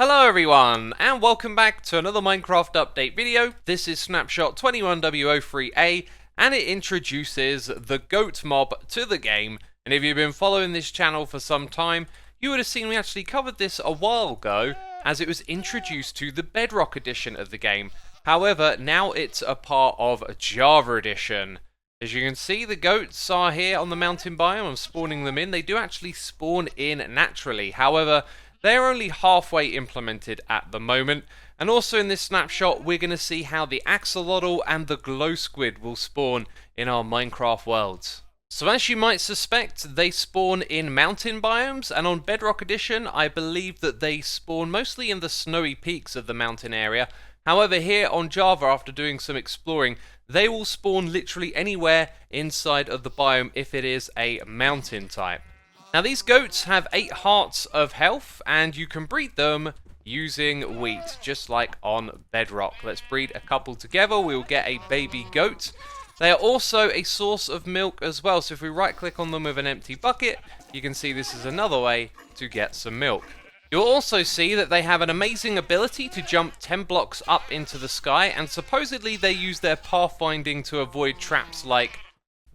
Hello everyone, and welcome back to another Minecraft update video. This is Snapshot 21w13a, and it introduces the goat mob to the game. And if you've been following this channel for some time, you would have seen we actually covered this a while ago, as it was introduced to the Bedrock edition of the game. However, now it's a part of Java edition. As you can see, the goats are here on the mountain biome. I'm spawning them in. They do actually spawn in naturally. However, they're only halfway implemented at the moment, and also in this snapshot we're going to see how the Axolotl and the glow squid will spawn in our Minecraft worlds. So as you might suspect, they spawn in mountain biomes, and on Bedrock Edition I believe that they spawn mostly in the snowy peaks of the mountain area. However, here on Java, after doing some exploring, they will spawn literally anywhere inside of the biome if it is a mountain type. Now these goats have 8 hearts of health, and you can breed them using wheat, just like on Bedrock. Let's breed a couple together, we'll get a baby goat. They are also a source of milk as well, so if we right click on them with an empty bucket, you can see this is another way to get some milk. You'll also see that they have an amazing ability to jump 10 blocks up into the sky, and supposedly they use their pathfinding to avoid traps like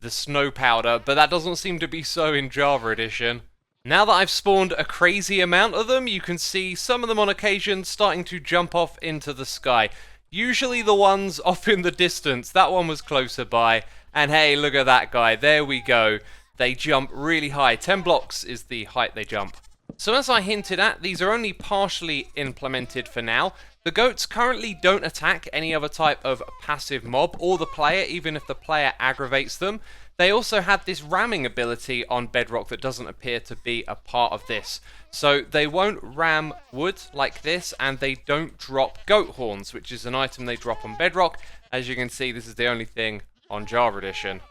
the snow powder, but that doesn't seem to be so in Java edition. Now that I've spawned a crazy amount of them, you can see some of them on occasion starting to jump off into the sky. Usually the ones off in the distance. That one was closer by, and hey, look at that guy, there we go. They jump really high. 10 blocks is the height they jump. So as I hinted at, these are only partially implemented for now. The goats currently don't attack any other type of passive mob or the player, even if the player aggravates them. They also have this ramming ability on Bedrock that doesn't appear to be a part of this. So they won't ram wood like this, and they don't drop goat horns, which is an item they drop on Bedrock. As you can see, this is the only thing on Java edition.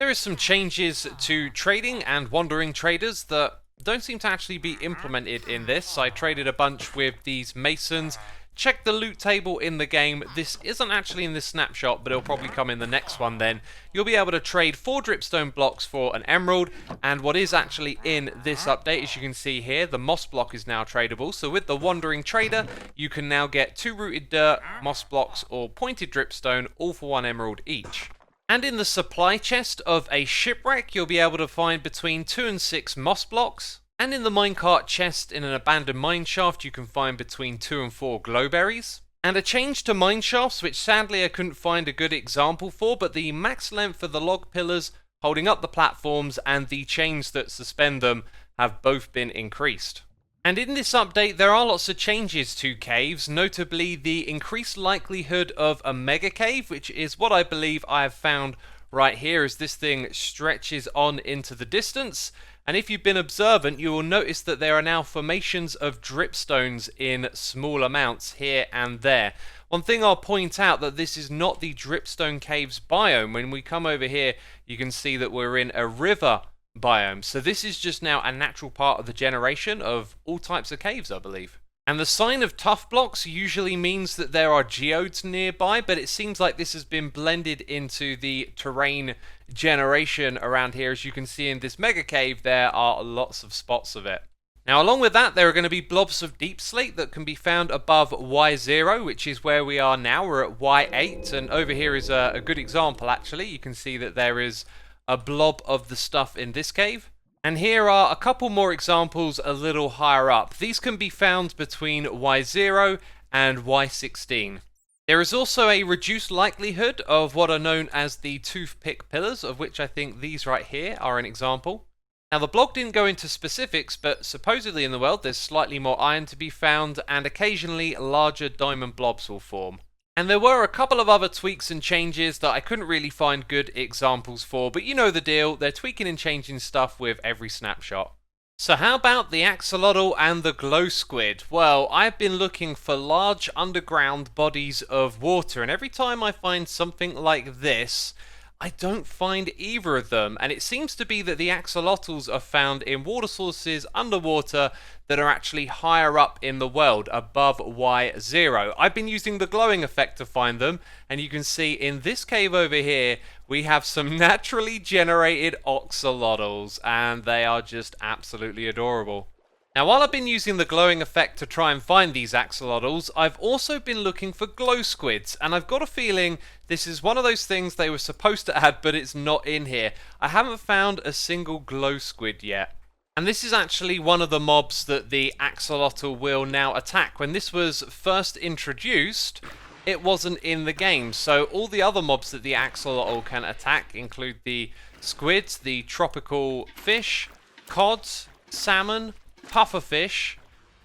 There is some changes to trading and wandering traders that don't seem to actually be implemented in this. I traded a bunch with these masons. Check the loot table in the game. This isn't actually in this snapshot, but it'll probably come in the next one then. You'll be able to trade 4 dripstone blocks for an emerald, and what is actually in this update, as you can see here, the moss block is now tradable. So with the wandering trader, you can now get 2 rooted dirt, moss blocks, or pointed dripstone, all for 1 emerald each. And in the supply chest of a shipwreck, you'll be able to find between 2 and 6 moss blocks. And in the minecart chest in an abandoned mineshaft, you can find between 2 and 4 glowberries. And a change to mineshafts, which sadly I couldn't find a good example for, but the max length for the log pillars holding up the platforms and the chains that suspend them have both been increased. And in this update, there are lots of changes to caves, notably the increased likelihood of a mega cave, which is what I believe I have found right here as this thing stretches on into the distance. And if you've been observant, you will notice that there are now formations of dripstones in small amounts here and there. One thing I'll point out that this is not the dripstone caves biome. When we come over here, you can see that we're in a river biome. So this is just now a natural part of the generation of all types of caves, I believe. And the sign of tough blocks usually means that there are geodes nearby, but it seems like this has been blended into the terrain generation around here. As you can see in this mega cave, there are lots of spots of it. Now along with that, there are going to be blobs of deep slate that can be found above Y0, which is where we are now. We're at Y8, and over here is a good example actually. You can see that there is a blob of the stuff in this cave. And here are a couple more examples a little higher up. These can be found between Y0 and Y16. There is also a reduced likelihood of what are known as the toothpick pillars, of which I think these right here are an example. Now the blog didn't go into specifics, but supposedly in the world there's slightly more iron to be found, and occasionally larger diamond blobs will form. And there were a couple of other tweaks and changes that I couldn't really find good examples for, but you know the deal, they're tweaking and changing stuff with every snapshot. So how about the Axolotl and the glow squid? Well, I've been looking for large underground bodies of water, and every time I find something like this, I don't find either of them, and it seems to be that the axolotls are found in water sources underwater that are actually higher up in the world, above Y0. I've been using the glowing effect to find them, and you can see in this cave over here, we have some naturally generated axolotls, and they are just absolutely adorable. Now, while I've been using the glowing effect to try and find these axolotls, I've also been looking for glow squids, and I've got a feeling this is one of those things they were supposed to add, but it's not in here. I haven't found a single glow squid yet. And this is actually one of the mobs that the axolotl will now attack. When this was first introduced, it wasn't in the game, so all the other mobs that the axolotl can attack include the squids, the tropical fish, cods, salmon, pufferfish,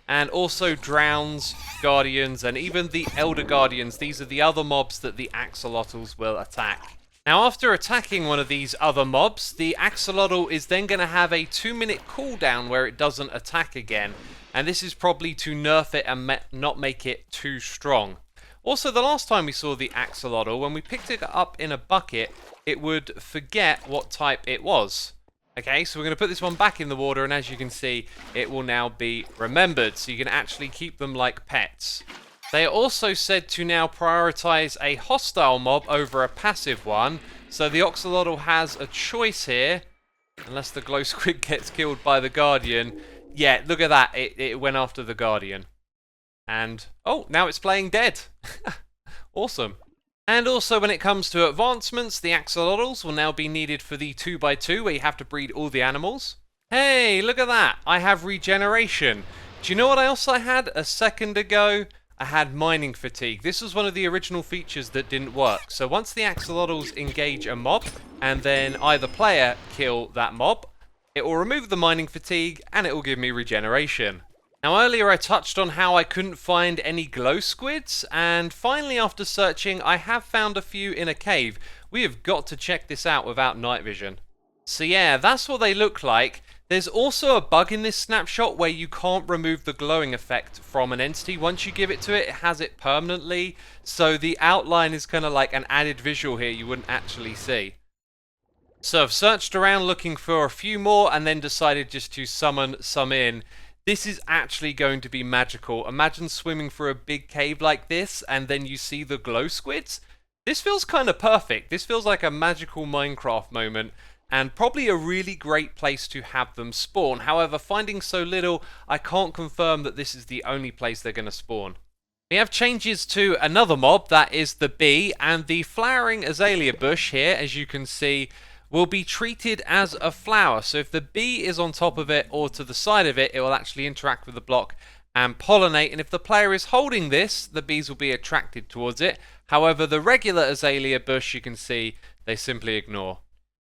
and also drowns, guardians, and even the elder guardians. These are the other mobs that the axolotls will attack. Now, after attacking one of these other mobs, the axolotl is then going to have a 2-minute cooldown where it doesn't attack again, and this is probably to nerf it and not make it too strong. Also, the last time we saw the axolotl, when we picked it up in a bucket, it would forget what type it was. Okay, so we're going to put this one back in the water, and as you can see, it will now be remembered, so you can actually keep them like pets. They are also said to now prioritize a hostile mob over a passive one, so the axolotl has a choice here, unless the glow squid gets killed by the guardian. Yeah, look at that, it went after the guardian. And, oh, now it's playing dead. Awesome. And also, when it comes to advancements, the axolotls will now be needed for the 2x2, where you have to breed all the animals. Hey, look at that! I have regeneration. Do you know what else I had a second ago? I had mining fatigue. This was one of the original features that didn't work. So once the axolotls engage a mob, and then either player kill that mob, it will remove the mining fatigue, and it will give me regeneration. Now, earlier I touched on how I couldn't find any glow squids, and finally after searching I have found a few in a cave. We have got to check this out without night vision. So yeah, that's what they look like. There's also a bug in this snapshot where you can't remove the glowing effect from an entity. Once you give it to it, it has it permanently, so the outline is kind of like an added visual here you wouldn't actually see. So I've searched around looking for a few more and then decided just to summon some in. This is actually going to be magical. Imagine swimming through a big cave like this and then you see the glow squids. This feels kind of perfect. This feels like a magical Minecraft moment and probably a really great place to have them spawn. However, finding so little, I can't confirm that this is the only place they're going to spawn. We have changes to another mob, that is the bee, and the flowering azalea bush here, as you can see, will be treated as a flower. So if the bee is on top of it or to the side of it, it will actually interact with the block and pollinate. And if the player is holding this, the bees will be attracted towards it. However, the regular azalea bush, you can see, they simply ignore.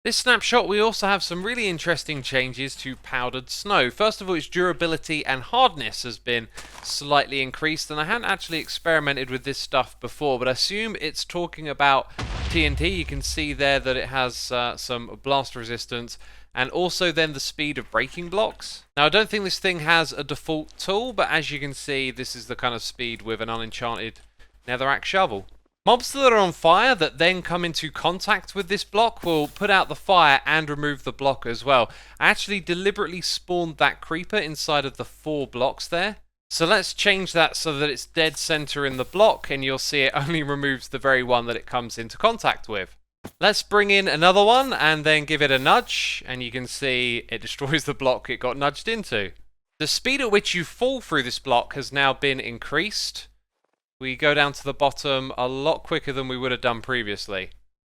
This snapshot, we also have some really interesting changes to powdered snow. First of all, its durability and hardness has been slightly increased, and I hadn't actually experimented with this stuff before, but I assume it's talking about TNT. You can see there that it has some blast resistance, and also then the speed of breaking blocks. Now, I don't think this thing has a default tool, but as you can see, this is the kind of speed with an unenchanted netherrack shovel. Mobs that are on fire that then come into contact with this block will put out the fire and remove the block as well. I actually deliberately spawned that creeper inside of the 4 blocks there. So let's change that so that it's dead center in the block, and you'll see it only removes the very one that it comes into contact with. Let's bring in another one and then give it a nudge, and you can see it destroys the block it got nudged into. The speed at which you fall through this block has now been increased. We go down to the bottom a lot quicker than we would have done previously.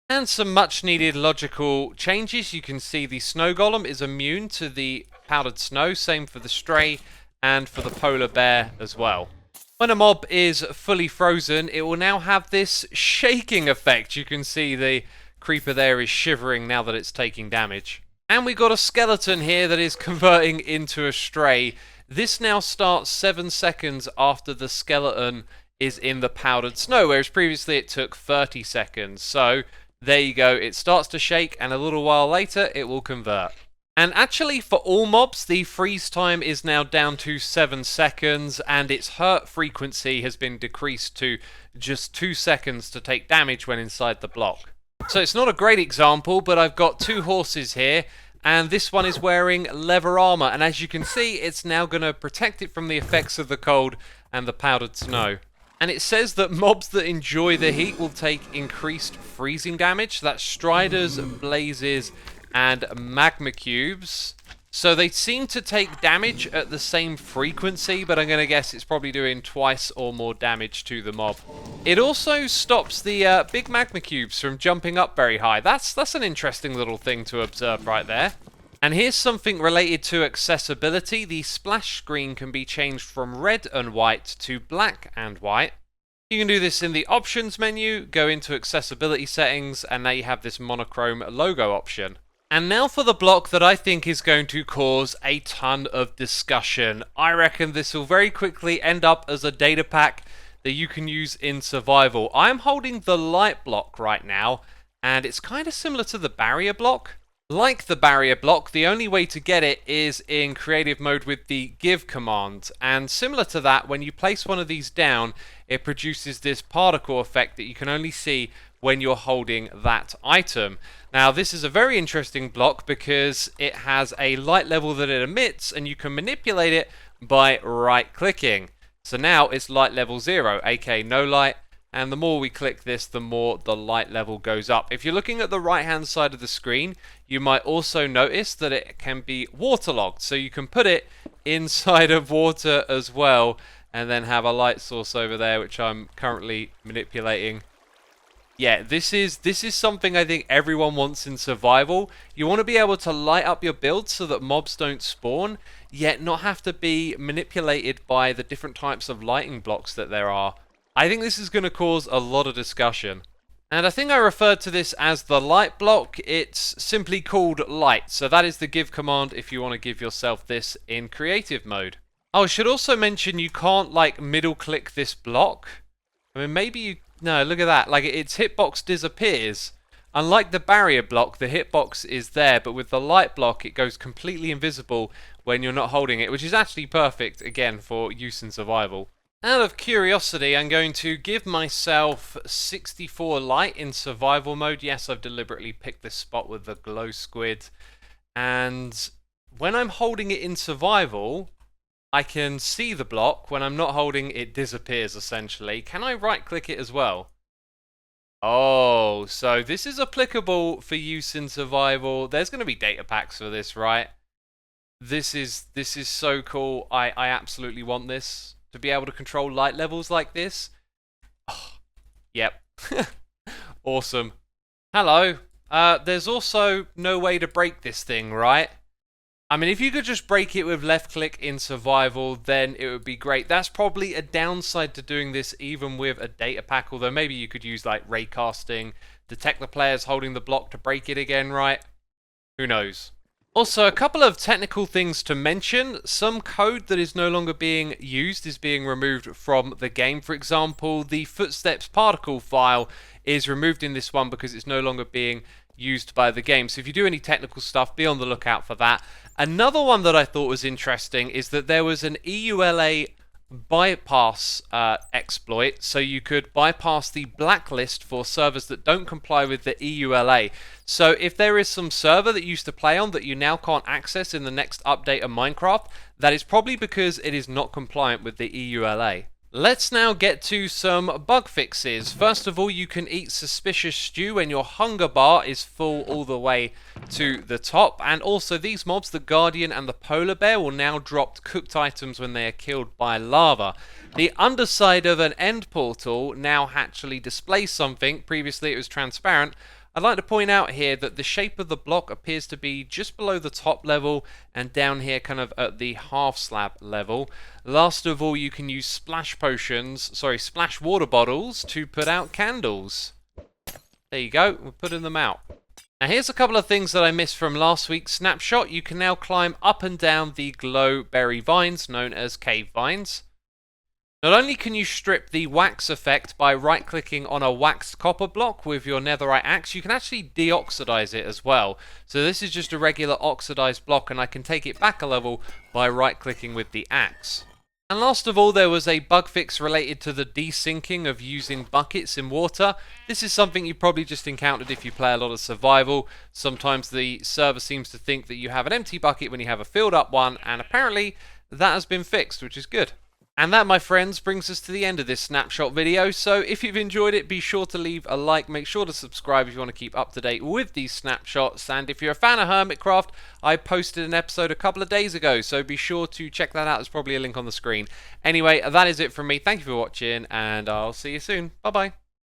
And some much needed logical changes. You can see the snow golem is immune to the powdered snow, same for the stray and for the polar bear as well. When a mob is fully frozen, it will now have this shaking effect. You can see the creeper there is shivering now that it's taking damage. And we got a skeleton here that is converting into a stray. This now starts 7 seconds after the skeleton is in the powdered snow, whereas previously it took 30 seconds. So there you go, it starts to shake and a little while later it will convert. And actually for all mobs, the freeze time is now down to 7 seconds and its hurt frequency has been decreased to just 2 seconds to take damage when inside the block. So it's not a great example, but I've got 2 horses here, and this one is wearing leather armor, and as you can see, it's now going to protect it from the effects of the cold and the powdered snow. And it says that mobs that enjoy the heat will take increased freezing damage. That's striders, blazes, and magma cubes. So they seem to take damage at the same frequency, but I'm going to guess it's probably doing twice or more damage to the mob. It also stops the big magma cubes from jumping up very high. That's an interesting little thing to observe right there. And here's something related to accessibility. The splash screen can be changed from red and white to black and white. You can do this in the options menu, go into accessibility settings, and now you have this monochrome logo option. And now for the block that I think is going to cause a ton of discussion. I reckon this will very quickly end up as a data pack that you can use in survival. I'm holding the light block right now, and it's kind of similar to the barrier block. Like the barrier block, the only way to get it is in creative mode with the give command. And similar to that, when you place one of these down, it produces this particle effect that you can only see when you're holding that item. Now, this is a very interesting block because it has a light level that it emits, and you can manipulate it by right-clicking. So now it's light level 0, aka no light, and the more we click this, the more the light level goes up. If you're looking at the right-hand side of the screen, you might also notice that it can be waterlogged, so you can put it inside of water as well, and then have a light source over there, which I'm currently manipulating. Yeah, this is something I think everyone wants in survival. You want to be able to light up your build so that mobs don't spawn, yet not have to be manipulated by the different types of lighting blocks that there are. I think this is going to cause a lot of discussion. And I think I referred to this as the light block. It's simply called light, so that is the give command if you want to give yourself this in creative mode. Oh, I should also mention you can't like middle click this block. I mean, maybe you... No, look at that. Like, its hitbox disappears. Unlike the barrier block, the hitbox is there, but with the light block, it goes completely invisible when you're not holding it, which is actually perfect, again, for use in survival. Out of curiosity, I'm going to give myself 64 light in survival mode. Yes, I've deliberately picked this spot with the glow squid. And when I'm holding it in survival, I can see the block. When I'm not holding, it disappears, essentially. Can I right-click it as well? Oh, so this is applicable for use in survival. There's going to be data packs for this, right? This is so cool. I absolutely want this. To be able to control light levels like this. Oh, yep. Awesome. Hello. There's also no way to break this thing, right? I mean, if you could just break it with left click in survival, then it would be great. That's probably a downside to doing this even with a data pack, although maybe you could use like raycasting, detect the players holding the block to break it again, right? Who knows? Also, a couple of technical things to mention. Some code that is no longer being used is being removed from the game. For example, the footsteps particle file is removed in this one because it's no longer being used by the game. So if you do any technical stuff, be on the lookout for that. Another one that I thought was interesting is that there was an EULA bypass exploit, so you could bypass the blacklist for servers that don't comply with the EULA. So if there is some server that you used to play on that you now can't access in the next update of Minecraft, that is probably because it is not compliant with the EULA. Let's now get to some bug fixes. First of all, you can eat suspicious stew when your hunger bar is full all the way to the top. And also these mobs, the Guardian and the Polar Bear, will now drop cooked items when they are killed by lava. The underside of an end portal now actually displays something. Previously it was transparent. I'd like to point out here that the shape of the block appears to be just below the top level and down here kind of at the half slab level. Last of all, you can use splash water bottles to put out candles. There you go, we're putting them out. Now here's a couple of things that I missed from last week's snapshot. You can now climb up and down the glow berry vines, known as cave vines. Not only can you strip the wax effect by right-clicking on a waxed copper block with your netherite axe, you can actually deoxidize it as well. So this is just a regular oxidized block, and I can take it back a level by right-clicking with the axe. And last of all, there was a bug fix related to the desyncing of using buckets in water. This is something you probably just encountered if you play a lot of survival. Sometimes the server seems to think that you have an empty bucket when you have a filled up one, and apparently that has been fixed, which is good. And that, my friends, brings us to the end of this snapshot video. So if you've enjoyed it, be sure to leave a like, make sure to subscribe if you want to keep up to date with these snapshots. And if you're a fan of Hermitcraft, I posted an episode a couple of days ago, so be sure to check that out. There's probably a link on the screen. Anyway, that is it from me. Thank you for watching, and I'll see you soon. Bye bye.